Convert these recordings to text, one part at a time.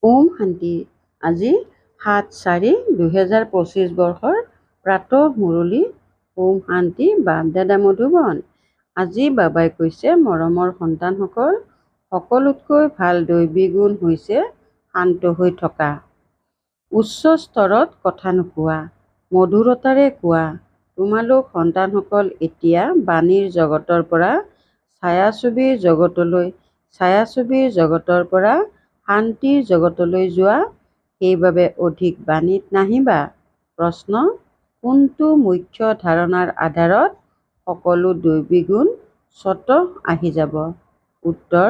ওম শান্তি। আজি ৭/৪/২০২৫ বৰ্ষৰ প্ৰাতঃ মুৰলী। ওম শান্তি। বাপ-দাদা মধুবন। আজি বাবাই কৈছে, মৰমৰ সন্তানসকল, সকলোতকৈ ভাল দৈৱী গুণ হৈছে শান্ত হৈ থকা। উচ্চ স্তৰত কথা নোকোৱা, মধুৰতাৰে কোৱা। তোমালোক সন্তানসকল এতিয়া বাণীৰ জগতৰ পৰা ছায়াছবিৰ জগতলৈ, ছায়াছবিৰ জগতৰ পৰা শান্তিৰ জগতলৈ যোৱা। সেইবাবে অধিক বাণীত নাহিবা। প্ৰশ্ন: কোনটো মুখ্য ধাৰণাৰ আধাৰত সকলো দৈৱী গুণ স্বতঃ আহি যাব? উত্তৰ: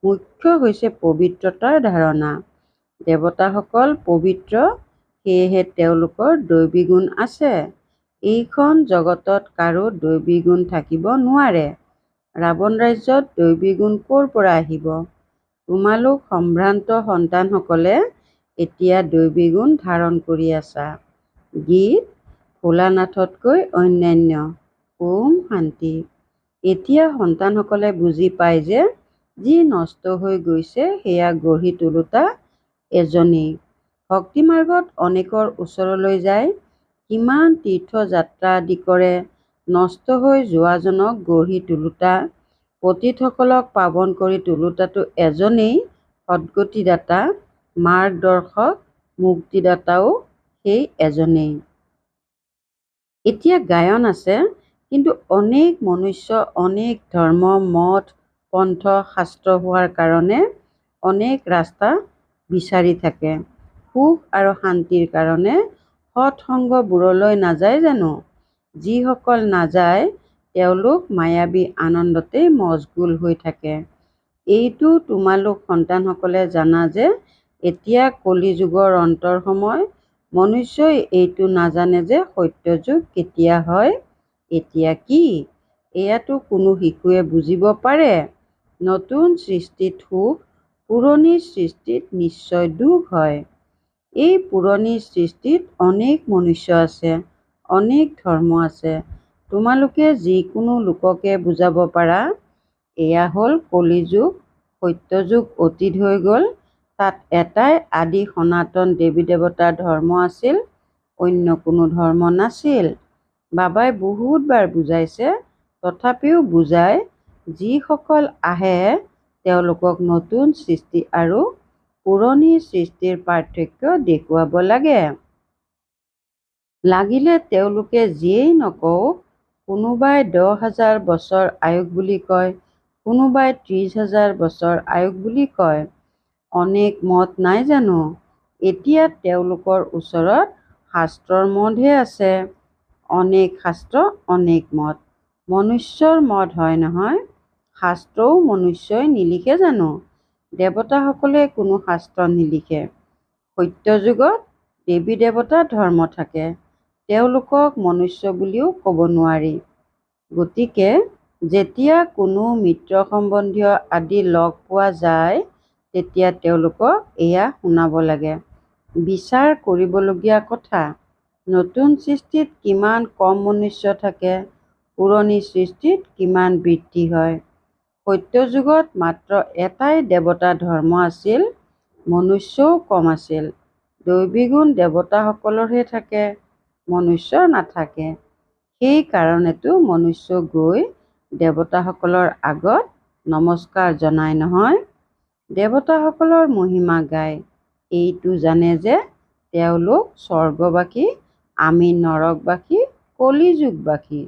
মুখ্য হৈছে পবিত্ৰতাৰ ধাৰণা। দেৱতাসকল পবিত্ৰ, সেয়েহে তেওঁলোকৰ দৈৱী গুণ আছে। এইখন জগতত কাৰো দৈৱী গুণ থাকিব নোৱাৰে। ৰাৱণ ৰাজ্যত দৈৱী গুণ ক'ৰ পৰা আহিব? তোমালোক সম্ভ্ৰান্ত সন্তানসকলে এতিয়া দৈৱী গুণ ধাৰণ কৰি আছা। গীত: ভোলানাথতকৈ অন্যান্য। ওম শান্তি। এতিয়া সন্তানসকলে বুজি পায় যে যি নষ্ট হৈ গৈছে সেয়া গঢ়ি তোলোতা এজনেই। ভক্তিমাৰ্গত অনেকৰ ওচৰলৈ যায়, কিমান তীৰ্থযাত্ৰা আদি কৰে। নষ্ট হৈ যোৱাজনক গঢ়ি তোলোতা, পতিতসকলক পাৱন কৰি তোলোতাটো এজনেই সদ্গতিদাতা, মাৰ্গদৰ্শক, মুক্তিদাতাও সেই এজনেই। এতিয়া গায়ন আছে, কিন্তু অনেক মনুষ্য অনেক ধৰ্ম, মঠ, পন্থ, শাস্ত্ৰ হোৱাৰ কাৰণে অনেক ৰাস্তা বিচাৰি থাকে। সুখ আৰু শান্তিৰ কাৰণে সৎসংগবোৰলৈ নাযায় জানো? যিসকল নাযায় তেওঁলোক মায়াবী আনন্দতেই মচগুল হৈ থাকে। এইটো তোমালোক সন্তানসকলে জানা যে এতিয়া কলিযুগৰ অন্তৰ সময়। মনুষ্যই এইটো নাজানে যে সত্যযুগ কেতিয়া হয়। এতিয়া কি? এয়াতো কোনো শিশুৱে বুজিব পাৰে। নতুন সৃষ্টিত সুখ, পুৰণি সৃষ্টিত নিশ্চয় দুখ হয়। এই পুৰণি সৃষ্টিত অনেক মনুষ্য আছে, অনেক ধৰ্ম আছে। তোমালোকে যিকোনো লোককে বুজাব পাৰা, এয়া হ'ল কলিযুগ, সত্যযুগ অতীত হৈ গ'ল। তাত এটাই আদি সনাতন দেৱী-দেৱতাৰ ধৰ্ম আছিল, অন্য কোনো ধৰ্ম নাছিল। বাবাই বহুতবাৰ বুজাইছে, তথাপিও বুজায়, যিসকল আহে তেওঁলোকক নতুন সৃষ্টি আৰু পুৰণি সৃষ্টিৰ পাৰ্থক্য দেখুৱাব লাগে। লাগিলে তেওঁলোকে যিয়েই নকওক, কোনোবাই 10,000 বছৰ আয়ুস বুলি কয়, কোনোবাই 30,000 বছৰ আয়ুস বুলি কয়। অনেক মত নাই জানো? এতিয়া তেওঁলোকৰ ওচৰত শাস্ত্ৰৰ মতহে আছে। অনেক শাস্ত্ৰ, অনেক মত। মনুষ্যৰ মত হয় নহয়। শাস্ত্ৰও মনুষ্যই নিলিখে জানো? দেৱতাসকলে কোনো শাস্ত্ৰ নিলিখে। সত্যযুগত দেৱী-দেৱতা ধৰ্ম থাকে। তেওঁলোকক মনুষ্য বুলিও ক'ব নোৱাৰি। গতিকে যেতিয়া কোনো মিত্ৰ সম্বন্ধীয় আদি লগ পোৱা যায়, তেতিয়া তেওঁলোকক এয়া শুনাব লাগে। বিচাৰ কৰিবলগীয়া কথা। নতুন সৃষ্টিত কিমান কম মনুষ্য থাকে, পুৰণি সৃষ্টিত কিমান বৃদ্ধি হয়। সত্যযুগত মাত্ৰ এটাই দেৱতা ধৰ্ম আছিল, মনুষ্যও কম আছিল। দৈৱী গুণ দেৱতাসকলৰহে থাকে, মনুষ্যৰ নাথাকে। সেই কাৰণেতো মনুষ্য গৈ দেৱতাসকলৰ আগত নমস্কাৰ জনায় নহয়। দেৱতাসকলৰ মহিমা গায়। এইটো জানে যে তেওঁলোক স্বৰ্গবাসী, আমি নৰকবাসী, কলিযুগবাসী।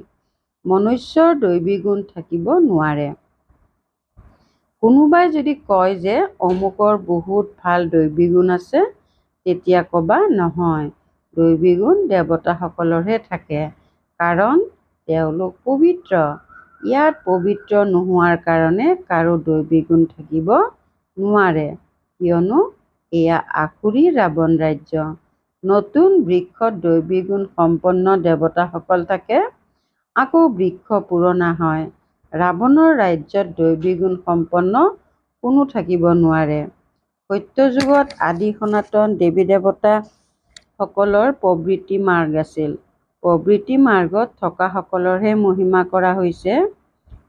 মনুষ্যৰ দৈৱী গুণ থাকিব নোৱাৰে। কোনোবাই যদি কয় যে অমুকৰ বহুত ভাল দৈৱী গুণ আছে, তেতিয়া ক'বা, নহয়, দৈৱী গুণ দেৱতাসকলৰহে থাকে, কাৰণ তেওঁলোক পবিত্ৰ। ইয়াত পবিত্ৰ নোহোৱাৰ কাৰণে কাৰো দৈৱী গুণ থাকিব নোৱাৰে, কিয়নো এয়া আসুৰী ৰাৱণ ৰাজ্য। নতুন বৃক্ষত দৈৱী গুণ সম্পন্ন দেৱতাসকল থাকে, আকৌ বৃক্ষ পুৰণা হয়। ৰাৱণৰ ৰাজ্যত দৈৱী গুণ সম্পন্ন কোনো থাকিব নোৱাৰে। সত্যযুগত আদি সনাতন দেৱী-দেৱতা সকলৰ প্ৰবৃত্তি মাৰ্গ আছিল। প্ৰবৃত্তি মাৰ্গত থকা সকলৰহে মহিমা কৰা হৈছে।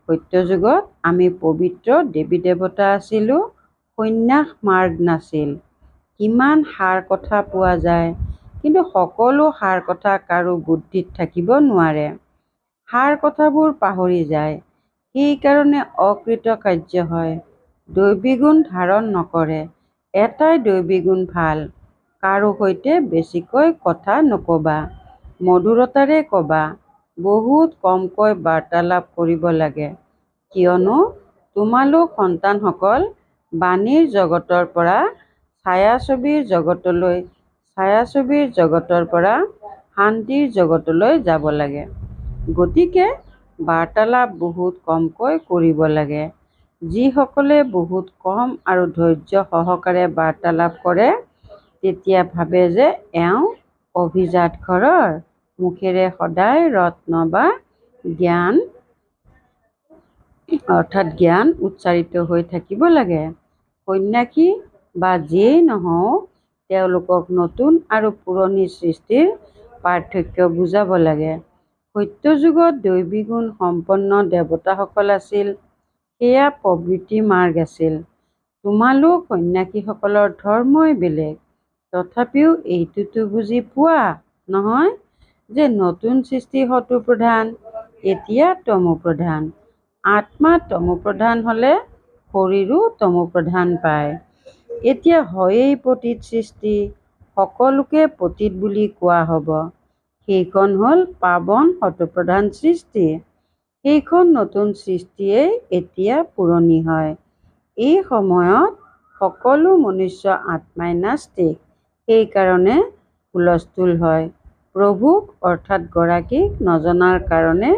সত্যযুগত আমি পবিত্ৰ দেৱী-দেৱতা আছিলোঁ, সন্ন্যাস মাৰ্গ নাছিল। কিমান সাৰ কথা পোৱা যায়, কিন্তু সকলো সাৰ কথা কাৰো বুদ্ধিত থাকিব নোৱাৰে। সাৰ কথাবোৰ পাহৰি যায়, সেইকাৰণে অকৃতকাৰ্য হয়। দৈবী গুণ ধাৰণ নকৰে। এটাই দৈবী গুণ ভাল, কাৰো সৈতে বেছিকৈ কথা নকবা, মধুৰতাৰে কবা। বহুত কমকৈ বাৰ্তালাপ কৰিব লাগে, কিয়নো তোমালোক সন্তানসকল বাণীৰ জগতৰ পৰা ছায়াছবিৰ জগতলৈ, ছায়াছবিৰ জগতৰ পৰা শান্তিৰ জগতলৈ যাব লাগে। গতিকে বাৰ্তালাপ বহুত কমকৈ কৰিব লাগে। যিসকলে বহুত কম আৰু ধৈৰ্য সহকাৰে বাৰ্তালাপ কৰে, তেতিয়া ভাবে যে এওঁ অভিজাত ঘৰৰ, মুখেৰে সদায় ৰত্ন বা জ্ঞান অৰ্থাৎ জ্ঞান উচ্চাৰিত হৈ থাকিব লাগে। সন্ন্যাসী বা যিয়েই নহওক, তেওঁলোকক নতুন আৰু পুৰণি সৃষ্টিৰ পাৰ্থক্য বুজাব লাগে। সত্যযুগত দৈবী গুণ সম্পন্ন দেৱতাসকল আছিল, সেয়া প্ৰবৃত্তি মাৰ্গ আছিল। তোমালোক সন্ন্যাসীসকলৰ ধৰ্মই বেলেগ, তথাপিও এইটোতো বুজি পোৱা নহয় যে নতুন সৃষ্টি সতোপ্ৰধান, এতিয়া তমোপ্ৰধান। আত্মা তমোপ্ৰধান হ'লে শৰীৰো তমোপ্ৰধান পায়। এতিয়া হয়েই পতিত সৃষ্টি, সকলোকে পতিত বুলি কোৱা হ'ব। সেইখন হ'ল পাৱন সতোপ্ৰধান সৃষ্টি। সেইখন নতুন সৃষ্টিয়েই এতিয়া পুৰণি হয়। এই সময়ত সকলো মনুষ্য আত্মাই নাস্তিক, সেইকাৰণে হুলস্থুল হয়। প্ৰভুক অৰ্থাৎ গৰাকীক নজনাৰ কাৰণে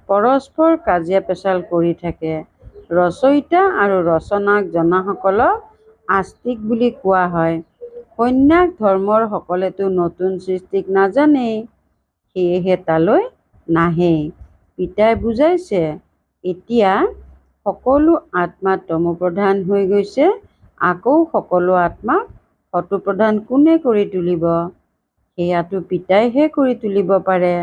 পৰস্পৰ কাজিয়া পেচাল কৰি থাকে। ৰচয়িতা আৰু ৰচনাক জনাসকলক আস্তিক বুলি কোৱা হয়। সন্ন্যাস ধৰ্মৰ সকলেতো নতুন সৃষ্টিক নাজানেই, সেয়েহে তালৈ নাহেই। পিতাই বুজাইছে, এতিয়া সকলো আত্মা তমোপ্ৰধান হৈ গৈছে, আকৌ সকলো আত্মাক সতোপ্ৰধান কোনে কৰি তুলিব? সেয়াটো পিতাইহে কৰি তুলিব পাৰে।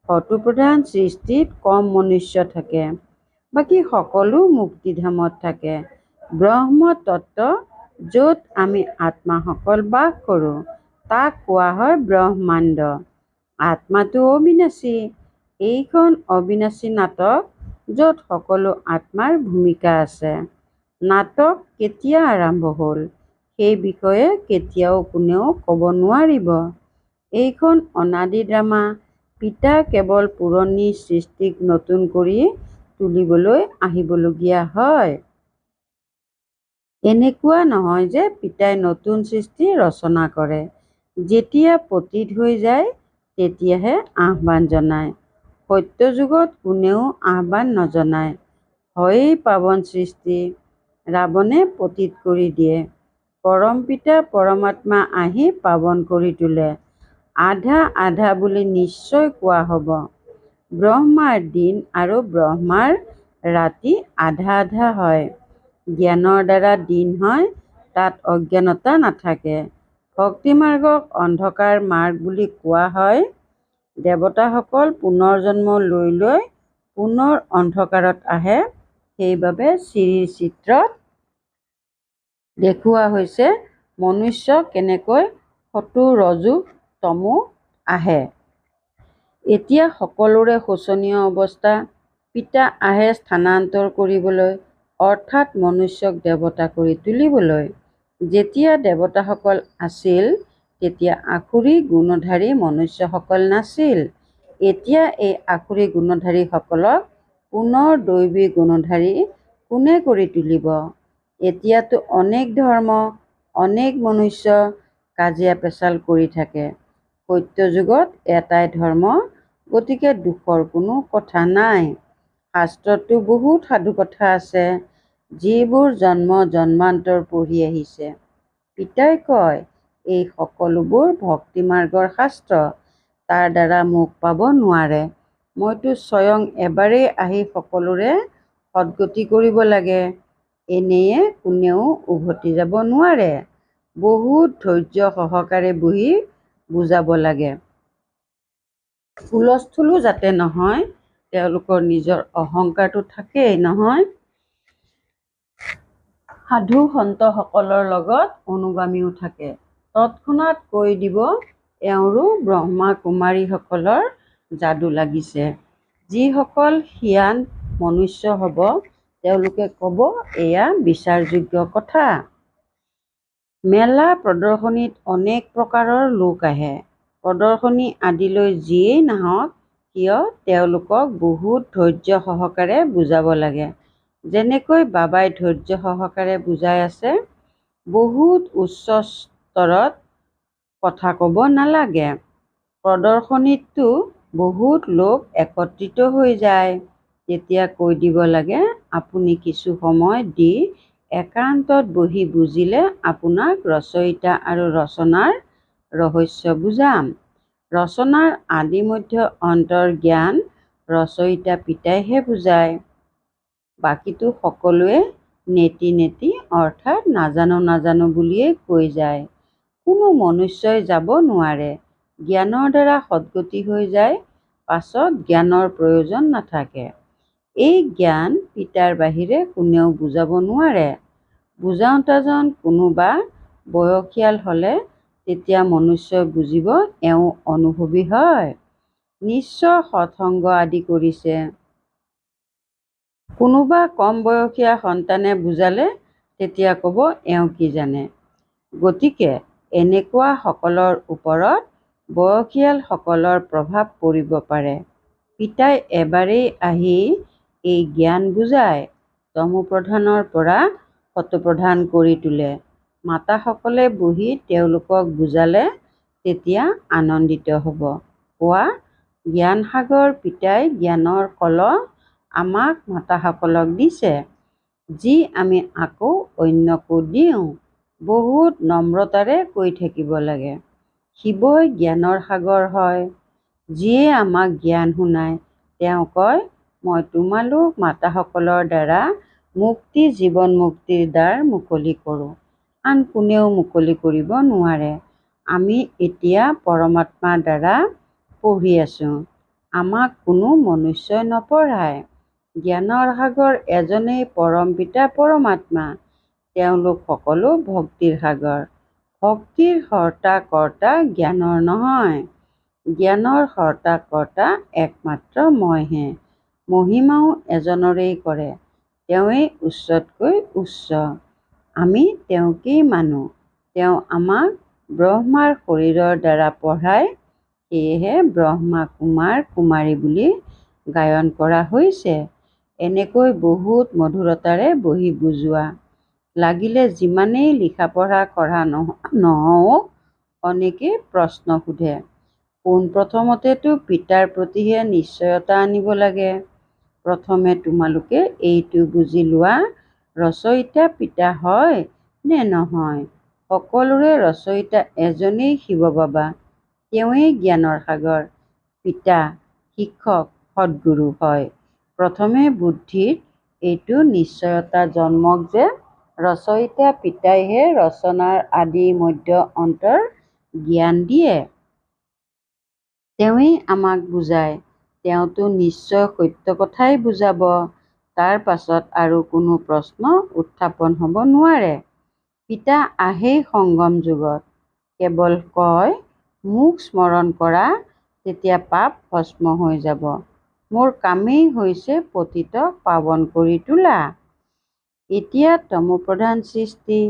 সতোপ্ৰধান সৃষ্টিত কম মনুষ্য থাকে, বাকী সকলো মুক্তিধামত থাকে। ব্ৰহ্ম তত্ত্ব, য'ত আমি আত্মাসকল বাস কৰোঁ, তাক কোৱা হয় ব্ৰহ্মাণ্ড। আত্মাটো অবিনাশী। এইখন অবিনাশী নাটক, য'ত সকলো আত্মাৰ ভূমিকা আছে। নাটক কেতিয়া আৰম্ভ হ'ল, সেই বিষয়ে কেতিয়াও কোনেও ক'ব নোৱাৰিব। এইখন অনাদি ড্ৰামা। পিতা কেৱল পুৰণি সৃষ্টিক নতুন কৰি তুলিবলৈ আহিবলগীয়া হয়। এনেকুৱা নহয় যে পিতাই নতুন সৃষ্টি ৰচনা কৰে। যেতিয়া পতিত হৈ যায়, তেতিয়াহে আহ্বান জনায়। সত্যযুগত কোনেও আহ্বান নজনায়। হয়েই পাৱন সৃষ্টি। ৰাৱণে পতিত কৰি দিয়ে, পৰমপিতা পৰমাত্মা আহি পাৱন কৰি তোলে। আধা আধা বুলি নিশ্চয় কোৱা হ'ব। ব্ৰহ্মাৰ দিন আৰু ব্ৰহ্মাৰ ৰাতি আধা আধা হয়। জ্ঞানৰ দ্বাৰা দিন হয়, তাত অজ্ঞানতা নাথাকে। ভক্তিমাৰ্গক অন্ধকাৰ মাৰ্গ বুলি কোৱা হয়। দেৱতাসকল পুনৰ্জন্ম লৈ লৈ পুনৰ অন্ধকাৰত আহে, সেইবাবে শ্ৰীৰ চিত্ৰত দেখুওৱা হৈছে মনুষ্য কেনেকৈ সতো ৰজো তমো আহে। এতিয়া সকলোৰে শোচনীয় অৱস্থা। পিতা আহে স্থানান্তৰ কৰিবলৈ, অৰ্থাৎ মনুষ্যক দেৱতা কৰি তুলিবলৈ। যেতিয়া দেৱতাসকল আছিল, তেতিয়া আসুৰী গুণধাৰী মনুষ্যসকল নাছিল। এতিয়া এই আসুৰী গুণধাৰীসকলক পুনৰ দৈবী গুণধাৰী কোনে কৰি তুলিব? এতিয়াতো অনেক ধৰ্ম, অনেক মনুষ্য কাজিয়া পেচাল কৰি থাকে। সত্যযুগত এটাই ধৰ্ম, গতিকে দুখৰ কোনো কথা নাই। শাস্ত্ৰততো বহুত সাধুকথা আছে, যিবোৰ জন্ম জন্মান্তৰ পঢ়ি আহিছে। পিতাই কয়, এই সকলোবোৰ ভক্তিমাৰ্গৰ শাস্ত্ৰ, তাৰ দ্বাৰা মোক পাব নোৱাৰে। মইতো স্বয়ং এবাৰেই আহি সকলোৰে সদ্গতি কৰিব লাগে। এনেয়ে কোনেও উভতি যাব নোৱাৰে। বহুত ধৈৰ্য সহকাৰে বহি বুজাব লাগে। হুলস্থুলো যাতে নহয়, তেওঁলোকৰ নিজৰ অহংকাৰটো থাকেই নহয়। সাধু সন্তসকলৰ লগত অনুগামীও থাকে। তৎক্ষণাৎ কৈ দিব এওঁৰো ব্ৰহ্মা কুমাৰীসকলৰ যাদু লাগিছে। যিসকল হিয়ান মনুষ্য হ'ব তেওঁলোকে ক'ব এয়া বিচাৰযোগ্য কথা। মেলা প্ৰদৰ্শনীত অনেক প্ৰকাৰৰ লোক আহে। প্ৰদৰ্শনী আদিলৈ যিয়েই নাহক কিয় তেওঁলোকক বহুত ধৈৰ্য সহকাৰে বুজাব লাগে। যেনেকৈ বাবাই ধৈৰ্য সহকাৰে বুজাই আছে। বহুত উচ্চ স্তৰত কথা ক'ব নালাগে। প্ৰদৰ্শনীততো বহুত লোক একত্ৰিত হৈ যায়। তেতিয়া কৈ দিব লাগে আপুনি কিছু সময় দি একান্তত বহি বুজিলে আপোনাক ৰচয়িতা আৰু ৰচনাৰ ৰহস্য বুজাম। ৰচনাৰ আদি মধ্য অন্তৰ জ্ঞান ৰচয়িতা পিতাইহে বুজায়। বাকীটো সকলোৱে নেতি নেতি অৰ্থাৎ নাজানো নাজানো বুলিয়েই কৈ যায়। কোনো মনুষ্যই যাব নোৱাৰে। জ্ঞানৰ দ্বাৰা সদ্গতি হৈ যায়। পাছত জ্ঞানৰ প্ৰয়োজন নাথাকে। এই জ্ঞান পিতাৰ বাহিৰে কোনেও বুজাব নোৱাৰে। বুজাওঁতাজন কোনোবা বয়সীয়াল হ'লে তেতিয়া মনুষ্যই বুজিব এওঁ অনুভৱী হয়, নিশ্চয় সৎসংগ আদি কৰিছে। কোনোবা কম বয়সীয়া সন্তানে বুজালে তেতিয়া ক'ব এওঁ কি জানে। গতিকে এনেকুৱা সকলৰ ওপৰত বয়সীয়ালসকলৰ প্ৰভাৱ পৰিব পাৰে। পিতাই এবাৰেই আহি এই জ্ঞান বুজায়। তমোপ্ৰধানৰ পৰা সতোপ্ৰধান কৰি তোলে। মাতাসকলে বহি তেওঁলোকক বুজালে তেতিয়া আনন্দিত হ'ব। কোৱা জ্ঞানসাগৰ পিতাই জ্ঞানৰ কলহ আমাক মাতাসকলক দিছে, যি আমি আকৌ অন্যকো দিওঁ। বহুত নম্ৰতাৰে কৈ থাকিব লাগে। শিৱই জ্ঞানৰ সাগৰ হয়। যিয়ে আমাক জ্ঞান শুনায় তেওঁ কয় মই তোমালোক মাতাসকলৰ দ্বাৰা মুক্তি জীৱন মুক্তিৰ দ্বাৰ মুকলি কৰোঁ। আন কোনেও মুকলি কৰিব নোৱাৰে। আমি এতিয়া পৰমাত্মাৰ দ্বাৰা পঢ়ি আছোঁ। আমাক কোনো মনুষ্যই নপঢ়ায়। জ্ঞানৰ সাগৰ এজনেই পৰম পিতা পৰমাত্মা। তেওঁলোক সকলো ভক্তিৰ সাগৰ। ভক্তিৰ হৰ্তা কৰ্তা জ্ঞানৰ নহয়। জ্ঞানৰ হৰ্তা কৰ্তা একমাত্ৰ মইহে। মহিমাও এজনৰেই কৰে। তেওঁৱেই উচ্চতকৈ উচ্চ। আমি তেওঁকেই মানো। তেওঁ আমাক ব্ৰহ্মাৰ শৰীৰৰ দ্বাৰা পঢ়ায়। সেয়েহে ব্ৰহ্মা কুমাৰ কুমাৰী বুলি গায়ন কৰা হৈছে। এনেকৈ বহুত মধুৰতাৰে বহি বুজোৱা। লাগিলে যিমানেই লিখা পঢ়া কৰা নহওক অনেকে প্ৰশ্ন সোধে। পোনপ্ৰথমতেতো পিতাৰ প্ৰতিহে নিশ্চয়তা আনিব লাগে। প্ৰথমে তোমালোকে এইটো বুজি লোৱা ৰচয়িতা পিতা হয় নে নহয়। সকলোৰে ৰচয়িতা এজনেই শিৱ বাবা। তেওঁৱেই জ্ঞানৰ সাগৰ, পিতা, শিক্ষক, সদ্গুৰু হয়। প্ৰথমে বুদ্ধিত এইটো নিশ্চয়তা জন্মক যে ৰচয়িতা পিতাইহে ৰচনাৰ আদি মধ্য অন্তৰ জ্ঞান দিয়ে। তেওঁৱেই আমাক বুজায়। তেওঁতো নিশ্চয় সত্য কথাই বুজাব। তাৰ পাছত আৰু কোনো প্ৰশ্ন উত্থাপন হ'ব নোৱাৰে। পিতা আহেই সংগম যুগত। কেৱল কয় মোক স্মৰণ কৰা তেতিয়া পাপ ভস্ম হৈ যাব। মোৰ কামেই হৈছে পতিতক পাৱন কৰি তোলা। এতিয়া তমোপ্ৰধান সৃষ্টি।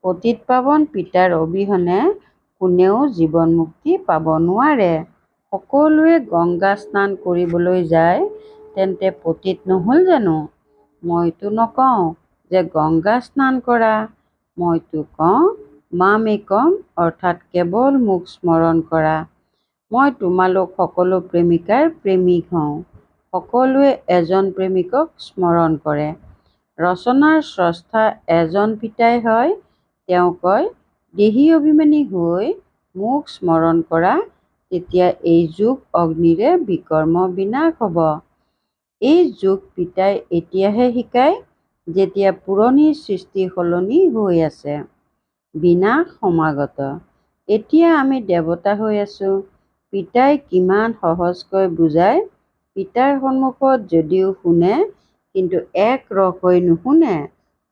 পতিত পাৱন পিতাৰ অবিহনে কোনেও জীৱন মুক্তি পাব নোৱাৰে। সকলোৱে গংগা স্নান কৰিবলৈ যায় তেন্তে পতিত নহ'ল জানো। মইতো নকওঁ যে গংগা স্নান কৰা। মইতো কওঁ মাম একম অৰ্থাৎ কেৱল মোক স্মৰণ কৰা। মই তোমালোক সকলো প্ৰেমিকাৰ প্ৰেমিক হওঁ। সকলোৱে এজন প্ৰেমিকক স্মৰণ কৰে। ৰচনাৰ স্ৰষ্টা এজন পিতাই হয়। তেওঁ কয় দেহী অভিমানী হৈ মোক স্মৰণ কৰা তেতিয়া এই যুগ অগ্নিৰে বিকৰ্ম বিনাশ হ'ব। এই যুগ পিতাই এতিয়াহে শিকায় যেতিয়া পুৰণি সৃষ্টি সলনি হৈ আছে। বিনাশ সমাগত। এতিয়া আমি দেৱতা হৈ আছোঁ। পিতাই কিমান সহজকৈ বুজায়। পিতাৰ সন্মুখত যদিও শুনে কিন্তু এক ৰস হৈ নুশুনে।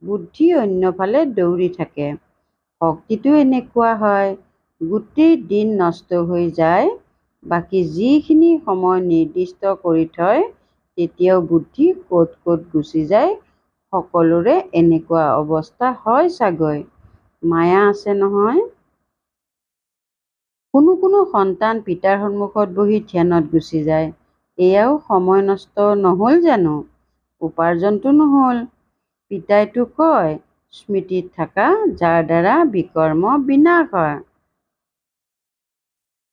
বুদ্ধি অন্যফালে দৌৰি থাকে। শক্তিটো এনেকুৱা হয়, গোটেই দিন নষ্ট হৈ যায়, বাকী যিখিনি সময় নিৰ্দিষ্ট কৰি থয় তেতিয়াও বুদ্ধি ক'ত ক'ত গুচি যায়। সকলোৰে এনেকুৱা অৱস্থা হয় চাগৈ। মায়া আছে নহয়। কোনো কোনো সন্তান পিতাৰ সন্মুখত বহি ধ্যানত গুচি যায়। এয়াও সময় নষ্ট নহ'ল জানো? উপাৰ্জনটো নহ'ল। পিতাইতো কয়, স্মৃতিত থকা যাৰ দ্বাৰা বিকৰ্ম বিনাশ হয়।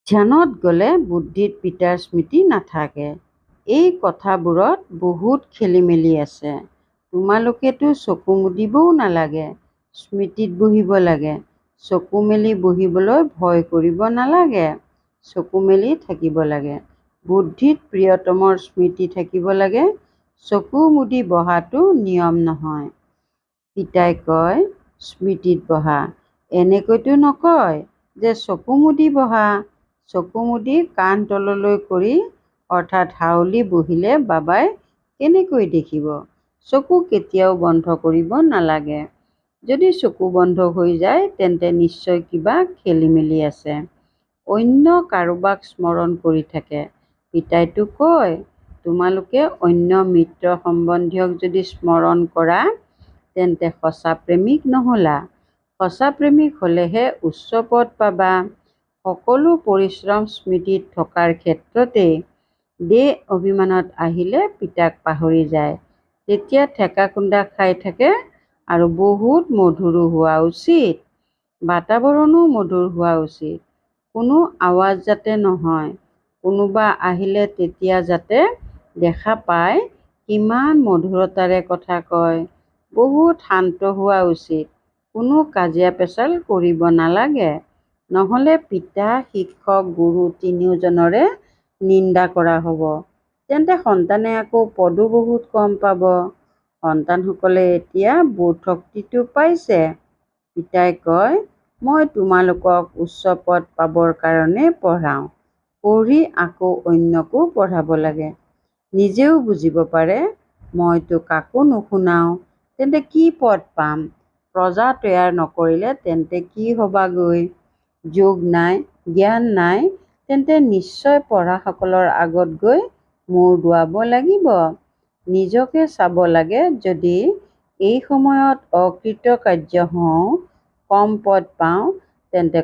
ধ্যানত গ'লে বুদ্ধিত পিতাৰ স্মৃতি নাথাকে। এই কথাবোৰত বহুত খেলিমেলি আছে। তোমালোকেতো চকু মুদিবও নালাগে, স্মৃতিত বহিব লাগে। চকু মেলি বহিবলৈ ভয় কৰিব নালাগে, চকু মেলি থাকিব লাগে। বুদ্ধিত প্ৰিয়তমৰ স্মৃতি থাকিব লাগে, চকু মুদি বহাটো নিয়ম নহয়। পিতাই কয়, স্মৃতিত বহা। এনেকৈতো নকয় যে চকু মুদি বহা। চকু মুদি কাণ তললৈ কৰি অৰ্থাৎ হাউলি বহিলে বাবাই কেনেকৈ দেখিব? চকু কেতিয়াও বন্ধ কৰিব নালাগে। যদি চকু বন্ধ হৈ যায় তেন্তে নিশ্চয় কিবা খেলিমেলি আছে। অন্য কাৰোবাক স্মৰণ কৰি থাকে। পিতাইতো কয়, তোমালোকে অন্য মিত্ৰ সম্বন্ধীয়ক যদি স্মৰণ কৰা তেন্তে সঁচা প্ৰেমিক নহ'লা। সঁচা প্ৰেমিক হ'লেহে উচ্চ পদ পাবা। সকলো পৰিশ্ৰম স্মৃতিত থকাৰ ক্ষেত্ৰতেই। দেহ অভিমানত আহিলে পিতাক পাহৰি যায়। তেতিয়া ঠেকা খুন্দা খাই থাকে। আৰু বহুত মধুৰো হোৱা উচিত। বাতাবৰণো মধুৰ হোৱা উচিত। কোনো আৱাজ যাতে নহয়। কোনোবা আহিলে তেতিয়া যাতে দেখা পায় কিমান মধুৰতাৰে কথা কয়। বহুত শান্ত হোৱা উচিত। কোনো কাজিয়া পেচাল কৰিব নালাগে। নহ'লে পিতা, শিক্ষক, গুৰু তিনিওজনৰে নিন্দা কৰা হ'ব। তেন্তে সন্তানে আকৌ পদো বহুত কম পাব। সন্তানসকলে এতিয়া বোধশক্তিটো পাইছে। পিতাই কয়, মই তোমালোকক উচ্চ পদ পাবৰ কাৰণে পঢ়াওঁ। পঢ়ি আকৌ অন্যকো পঢ়াব লাগে। নিজেও বুজিব পাৰে। মইতো কাকো নুশুনাওঁ, তেন্তে কি পদ পাম? প্ৰজা তৈয়াৰ নকৰিলে তেন্তে কি হ'বাগৈ? যোগ নাই, জ্ঞান নাই, তেন্তে নিশ্চয় পঢ়াসকলৰ আগত গৈ মূৰ দোৱাব লাগিব। নিজকে চাব লাগে। যদি এই সময়ত অকৃতকাৰ্য হওঁ, কম পদ পাওঁ, তেন্তে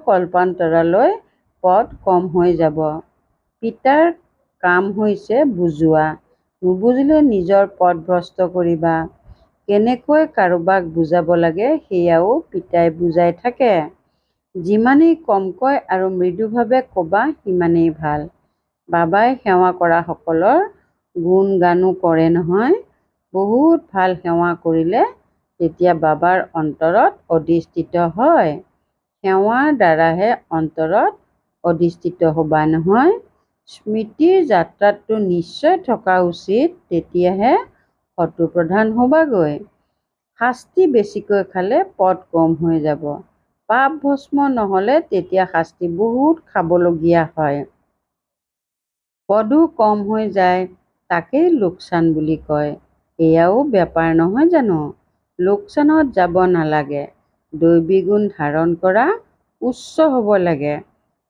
কল্পান্তৰলৈ পদ কম হৈ যাব। পিতাৰ কাম হৈছে বুজোৱা। নুবুজিলে নিজৰ পদ ভ্ৰষ্ট কৰিবা। কেনেকৈ কাৰোবাক বুজাব লাগে সেয়াও পিতাই বুজাই থাকে। যিমানেই কমকৈ আৰু মৃদুভাৱে ক'বা সিমানেই ভাল। বাবাই সেৱা কৰা সকলৰ গুণ গানো কৰে নহয়। বহুত ভাল সেৱা কৰিলে তেতিয়া বাবাৰ অন্তৰত অধিষ্ঠিত হয়। সেৱাৰ দ্বাৰাহে অন্তৰত অধিষ্ঠিত হ'বা নহয়। স্মৃতিৰ যাত্ৰাটো নিশ্চয় থকা উচিত, তেতিয়াহে শত্ৰুপ্ৰধান হ'বাগৈ। শাস্তি বেছিকৈ খালে পদ কম হৈ যাব। পাপ ভস্ম নহ'লে তেতিয়া শাস্তি বহুত খাবলগীয়া হয়। পদো কম হৈ যায়, তাকেই লোকচান বুলি কয়। এয়াও বেপাৰ নহয় জানো? লোকচানত যাব নালাগে। দৈবী গুণ ধাৰণ কৰা, উচ্চ হ'ব লাগে।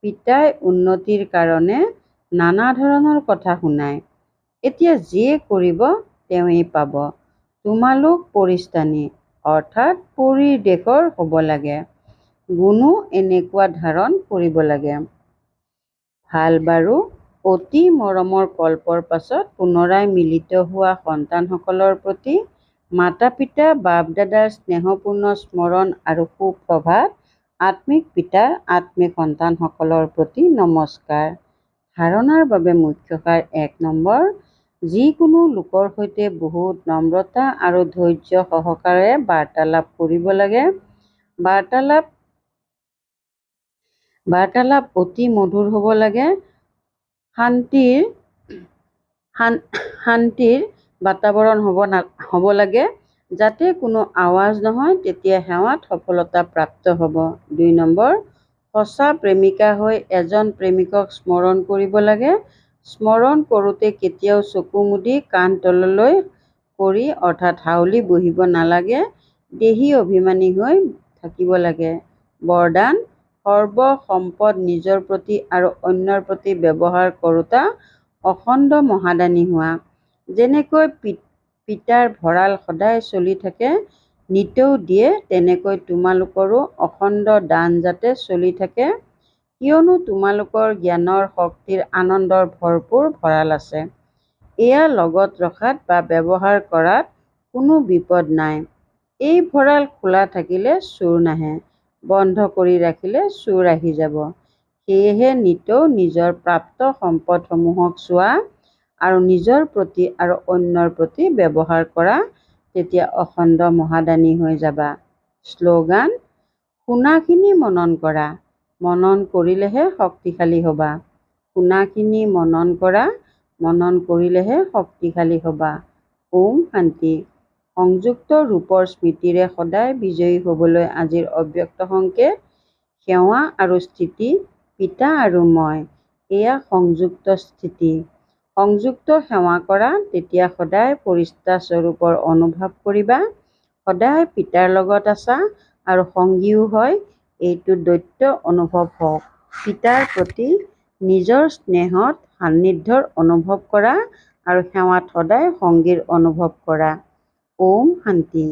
পিতাই উন্নতিৰ কাৰণে নানা ধৰণৰ কথা শুনায়। এতিয়া যিয়ে কৰিব তেওঁৱেই পাব। তোমালোক পৰিস্থানী অৰ্থাৎ পৰীৰ দেশৰ হ'ব লাগে। গুণো এনেকুৱা ধাৰণ কৰিব লাগে। ভাল বাৰু। অতি মৰমৰ কল্পৰ পাছত পুনৰাই মিলিত হোৱা সন্তানসকলৰ প্ৰতি মাতা পিতা বাপ দাদাৰ স্নেহপূৰ্ণ স্মৰণ আৰু সুপ্ৰভাত। আত্মিক পিতাৰ আত্মিক সন্তানসকলৰ প্ৰতি নমস্কাৰ। ধাৰণাৰ বাবে মুখ্য সাৰ ১ নম্বৰ। যিকোনো লোকৰ সৈতে বহুত নম্ৰতা আৰু ধৈৰ্য সহকাৰে বাৰ্তালাপ কৰিব লাগে। বাৰ্তালাপ অতি মধুৰ হ'ব লাগে। শান্তিৰ বাতাবৰণ হ'ব লাগে। যাতে কোনো আৱাজ নহয়, তেতিয়া সেৱাত সফলতা প্ৰাপ্ত হ'ব। ২ নম্বৰ। সঁচা প্ৰেমিকা হৈ এজন প্ৰেমিকক স্মৰণ কৰিব লাগে। স্মৰণ কৰোঁতে কেতিয়াও চকু মুদি কাণ তললৈ কৰি অৰ্থাৎ হাউলি বহিব নালাগে, দেহী অভিমানী হৈ থাকিব লাগে। বৰদান: সৰ্ব সম্পদ নিজৰ প্ৰতি আৰু অন্যৰ প্ৰতি ব্যৱহাৰ কৰোঁতা অখণ্ড মহাদানী হোৱা। যেনেকৈ পিতাৰ ভঁৰাল সদায় চলি থাকে, নিতৌ দিয়ে, তেনেকৈ তোমালোকৰো অখণ্ড দান যাতে চলি থাকে, কিয়নো তোমালোকৰ জ্ঞানৰ, শক্তিৰ, আনন্দৰ ভৰপূৰ ভঁৰাল আছে। এয়া লগত ৰখাত বা ব্যৱহাৰ কৰাত কোনো বিপদ নাই। এই ভঁৰাল খোলা থাকিলে চোৰ নাহে, বন্ধ কৰি ৰাখিলে চোৰ আহি যাব। সেয়েহে নিতৌ নিজৰ প্ৰাপ্ত সম্পদসমূহক চোৱা আৰু নিজৰ প্ৰতি আৰু অন্যৰ প্ৰতি ব্যৱহাৰ কৰা, তেতিয়া অখণ্ড মহাদানী হৈ যাবা। শ্লোগান: শুনাখিনি মনন কৰা, মনন কৰিলেহে শক্তিশালী হ'বা। শুনাখিনি মনন কৰা, মনন কৰিলেহে শক্তিশালী হ'বা। ওম শান্তি। সংযুক্ত ৰূপৰ স্মৃতিৰে সদায় বিজয়ী হ'বলৈ আজিৰ অব্যক্ত সংকেত: সেৱা আৰু স্থিতি, পিতা আৰু মই। এয়া সংযুক্ত স্থিতি। সংযুক্ত সেৱা কৰা, তেতিয়া সদায় ফৰিষ্টা স্বৰূপৰ অনুভৱ কৰিবা, সদায় পিতাৰ লগত আছা আৰু সংগীও হয়, এইটো দ্বৈত অনুভৱ হওক। পিতাৰ প্ৰতি নিজৰ স্নেহত সান্নিধ্যৰ অনুভৱ কৰা আৰু সেৱাত সদায় সংগীৰ অনুভৱ কৰা। ওম শান্তি।